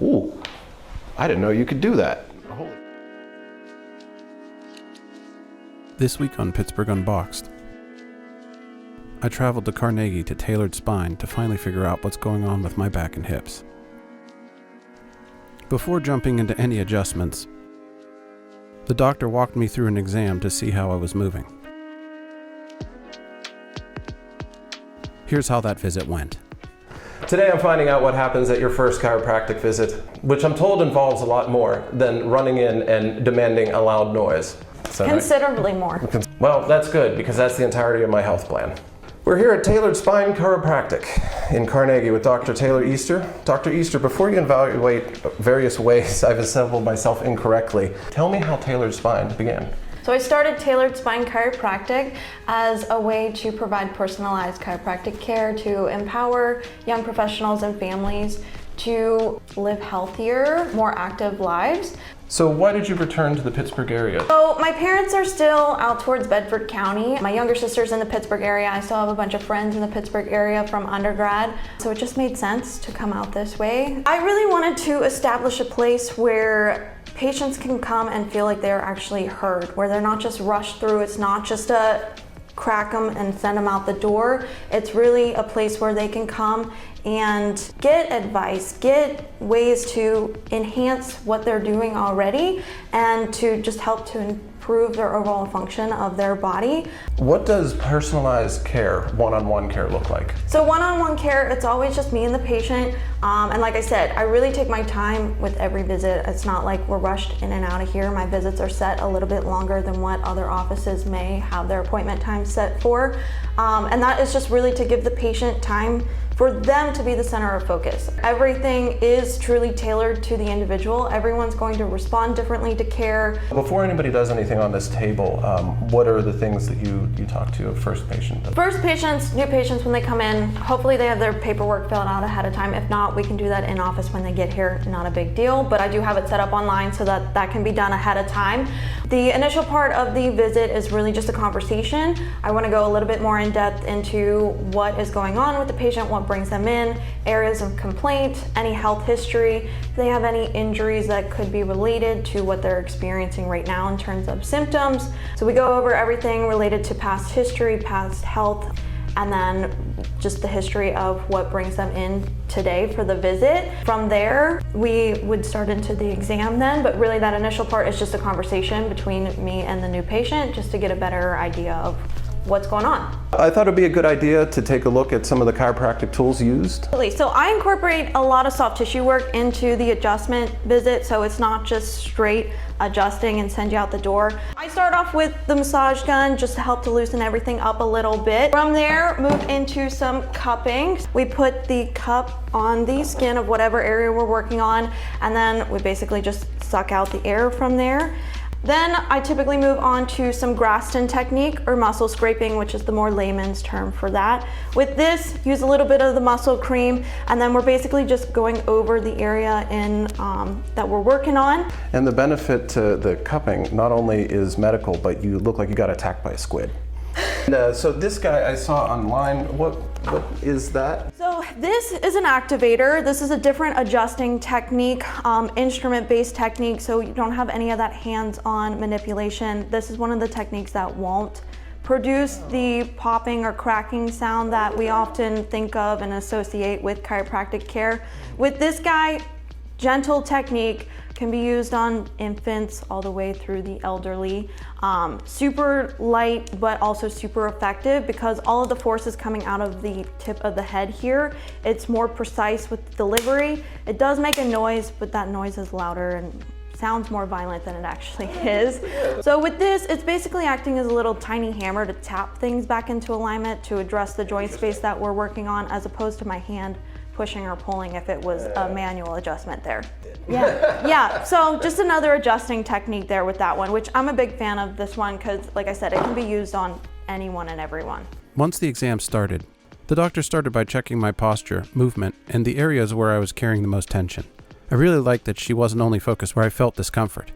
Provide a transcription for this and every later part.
Ooh, I didn't know you could do that. This week on Pittsburgh Unboxed, I traveled to Carnegie to Tailored Spine to finally figure out what's going on with my back and hips. Before jumping into any adjustments, the doctor walked me through an exam to see how I was moving. Here's how that visit went. Today I'm finding out what happens at your first chiropractic visit, which I'm told involves a lot more than running in and demanding a loud noise. Considerably more. Well, that's good, because that's the entirety of my health plan. We're here at Tailored Spine Chiropractic in Carnegie with Dr. Taylor Easter. Dr. Easter, before you evaluate various ways I've assembled myself incorrectly, tell me how Tailored Spine began. So I started Tailored Spine Chiropractic as a way to provide personalized chiropractic care to empower young professionals and families to live healthier, more active lives. So why did you return to the Pittsburgh area? So my parents are still out towards Bedford County. My younger sister's in the Pittsburgh area. I still have a bunch of friends in the Pittsburgh area from undergrad. So it just made sense to come out this way. I really wanted to establish a place where patients can come and feel like they're actually heard, where they're not just rushed through. It's not just a crack them and send them out the door. It's really a place where they can come and get advice, get ways to enhance what they're doing already, and to just help to improve their overall function of their body. What does personalized care, one-on-one care look like? So one-on-one care, it's always just me and the patient. And like I said, I really take my time with every visit. It's not like we're rushed in and out of here. My visits are set a little bit longer than what other offices may have their appointment time set for. And that is just really to give the patient time for them to be the center of focus. Everything is truly tailored to the individual. Everyone's going to respond differently to care. Before anybody does anything on this table, what are the things that you talk to a first patient? First patients, new patients, when they come in, hopefully they have their paperwork filled out ahead of time. If not, we can do that in office when they get here. Not a big deal, but I do have it set up online so that that can be done ahead of time. The initial part of the visit is really just a conversation. I want to go a little bit more in depth into what is going on with the patient, what brings them in, areas of complaint, any health history, if they have any injuries that could be related to what they're experiencing right now in terms of symptoms. So we go over everything related to past history, past health, and then just the history of what brings them in today for the visit. From there, we would start into the exam then, but really that initial part is just a conversation between me and the new patient just to get a better idea of what's going on. I thought it'd be a good idea to take a look at some of the chiropractic tools used. So I incorporate a lot of soft tissue work into the adjustment visit, so it's not just straight adjusting and send you out the door. I start off with the massage gun just to help to loosen everything up a little bit. From there, move into some cupping. We put the cup on the skin of whatever area we're working on, and then we basically just suck out the air from there. Then I typically move on to some Graston technique or muscle scraping, which is the more layman's term for that. With this, use a little bit of the muscle cream, and then we're basically just going over the area that we're working on. And the benefit to the cupping not only is medical, but you look like you got attacked by a squid. And, so this guy I saw online, what is that? So this is an activator. This is a different adjusting technique, instrument-based technique, so you don't have any of that hands-on manipulation. This is one of the techniques that won't produce the popping or cracking sound that we often think of and associate with chiropractic care. With this guy, gentle technique, can be used on infants all the way through the elderly. Super light, but also super effective because all of the force is coming out of the tip of the head here. It's more precise with delivery. It does make a noise, but that noise is louder and sounds more violent than it actually is. So with this, it's basically acting as a little tiny hammer to tap things back into alignment to address the joint space that we're working on, as opposed to my hand pushing or pulling if it was a manual adjustment there. Yeah, so just another adjusting technique there with that one, which I'm a big fan of this one because, like I said, it can be used on anyone and everyone. Once the exam started, the doctor started by checking my posture, movement, and the areas where I was carrying the most tension. I really liked that she wasn't only focused where I felt discomfort.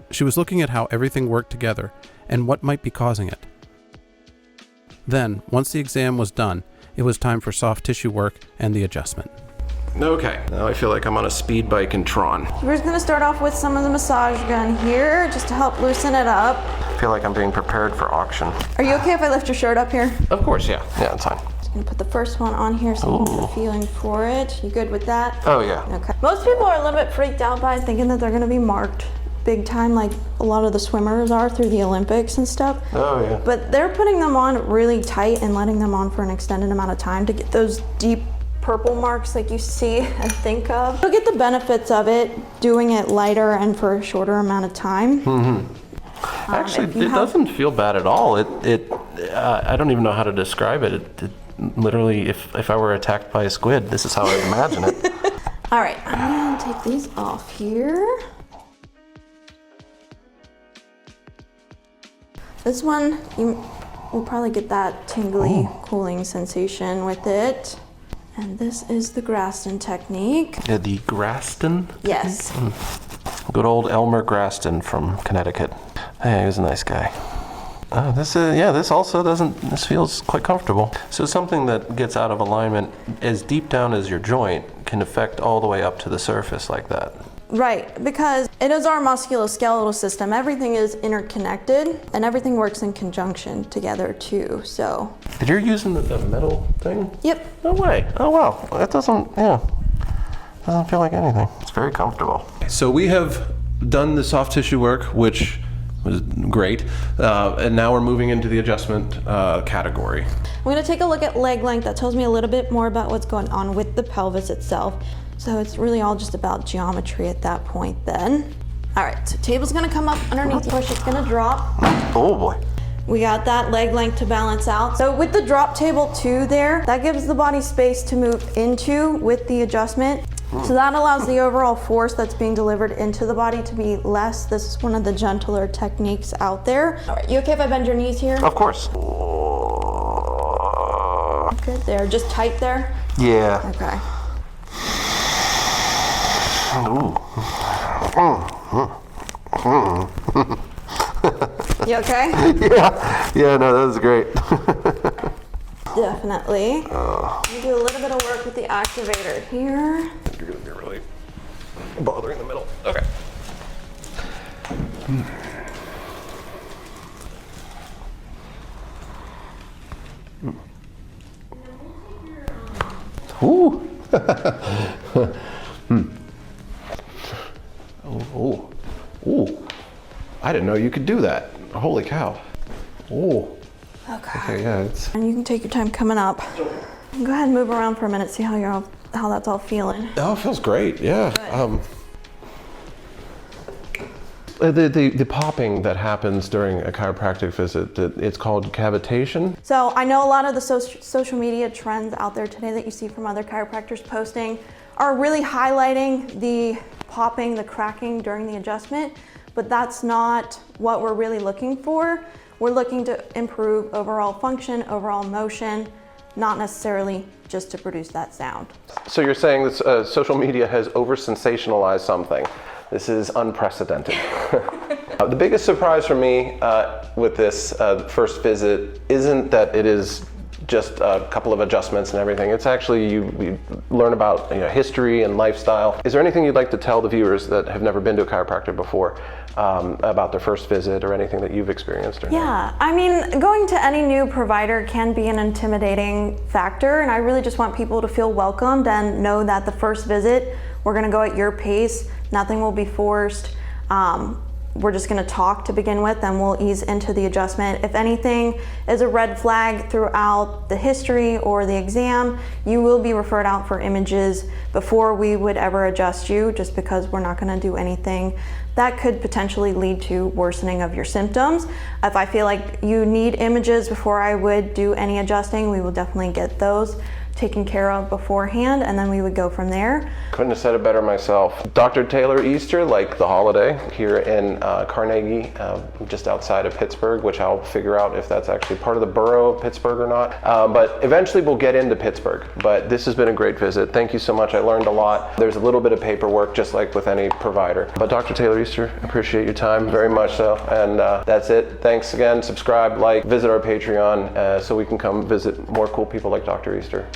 She was looking at how everything worked together and what might be causing it. Then, once the exam was done, it was time for soft tissue work and the adjustment. Okay, now I feel like I'm on a speed bike in Tron. We're just gonna start off with some of the massage gun here, just to help loosen it up. I feel like I'm being prepared for auction. Are you okay if I lift your shirt up here? Of course, yeah. Yeah, it's fine. Just gonna put the first one on here so you can get a feeling for it. You good with that? Oh, yeah. Okay. Most people are a little bit freaked out by thinking that they're gonna be marked big time like a lot of the swimmers are through the Olympics and stuff. Oh, yeah. But they're putting them on really tight and letting them on for an extended amount of time to get those deep purple marks like you see and think of. You'll get the benefits of it doing it lighter and for a shorter amount of time. Actually, it doesn't feel bad at all. I don't even know how to describe it. It literally, if I were attacked by a squid, this is how I imagine it. All right, I'm gonna take these off here. This one, you will probably get that tingly, cooling sensation with it. And this is the Graston technique. Yeah, the Graston? Yes. Good old Elmer Graston from Connecticut. Hey, he was a nice guy. This feels quite comfortable. So something that gets out of alignment as deep down as your joint can affect all the way up to the surface like that. Right, because it is our musculoskeletal system. Everything is interconnected and everything works in conjunction together too, so. You're using the metal thing? Yep. No way. Oh, wow. That doesn't feel like anything. It's very comfortable. So we have done the soft tissue work, which was great. And now we're moving into the adjustment category. I'm gonna take a look at leg length. That tells me a little bit more about what's going on with the pelvis itself. So it's really all just about geometry at that point then. All right, so table's gonna come up underneath the push, it's gonna drop. Oh boy. We got that leg length to balance out. So with the drop table too there, that gives the body space to move into with the adjustment. So that allows the overall force that's being delivered into the body to be less. This is one of the gentler techniques out there. All right, you okay if I bend your knees here? Of course. Good there, just tight there? Yeah. Okay. You okay? Yeah, no, that was great. Definitely. Let me do a little bit of work with the activator here. You're gonna be really bothering the middle. Okay. Ooh. Ooh. I didn't know you could do that. Holy cow. Ooh. Okay, yeah, it's. And you can take your time coming up. Go ahead and move around for a minute, see how that's all feeling. Oh, it feels great, yeah. The popping that happens during a chiropractic visit, it's called cavitation. So I know a lot of the social media trends out there today that you see from other chiropractors posting are really highlighting the popping, the cracking during the adjustment, but that's not what we're really looking for. We're looking to improve overall function, overall motion, not necessarily just to produce that sound. So you're saying that social media has over-sensationalized something. This is unprecedented. The biggest surprise for me with this first visit isn't that it is just a couple of adjustments and everything. It's actually you learn about history and lifestyle. Is there anything you'd like to tell the viewers that have never been to a chiropractor before about their first visit or anything that you've experienced? Yeah, I mean, going to any new provider can be an intimidating factor, and I really just want people to feel welcomed and know that the first visit, we're gonna go at your pace, nothing will be forced. We're just gonna talk to begin with, and we'll ease into the adjustment. If anything is a red flag throughout the history or the exam, you will be referred out for images before we would ever adjust you, just because we're not gonna do anything that could potentially lead to worsening of your symptoms. If I feel like you need images before I would do any adjusting, we will definitely get those taken care of beforehand, and then we would go from there. Couldn't have said it better myself. Dr. Taylor Easter, like the holiday, here in Carnegie, just outside of Pittsburgh, which I'll figure out if that's actually part of the borough of Pittsburgh or not. But eventually we'll get into Pittsburgh. But this has been a great visit. Thank you so much. I learned a lot. There's a little bit of paperwork, just like with any provider. But Dr. Taylor Easter, appreciate your time very much so. And that's it. Thanks again. Subscribe, like, visit our Patreon so we can come visit more cool people like Dr. Easter.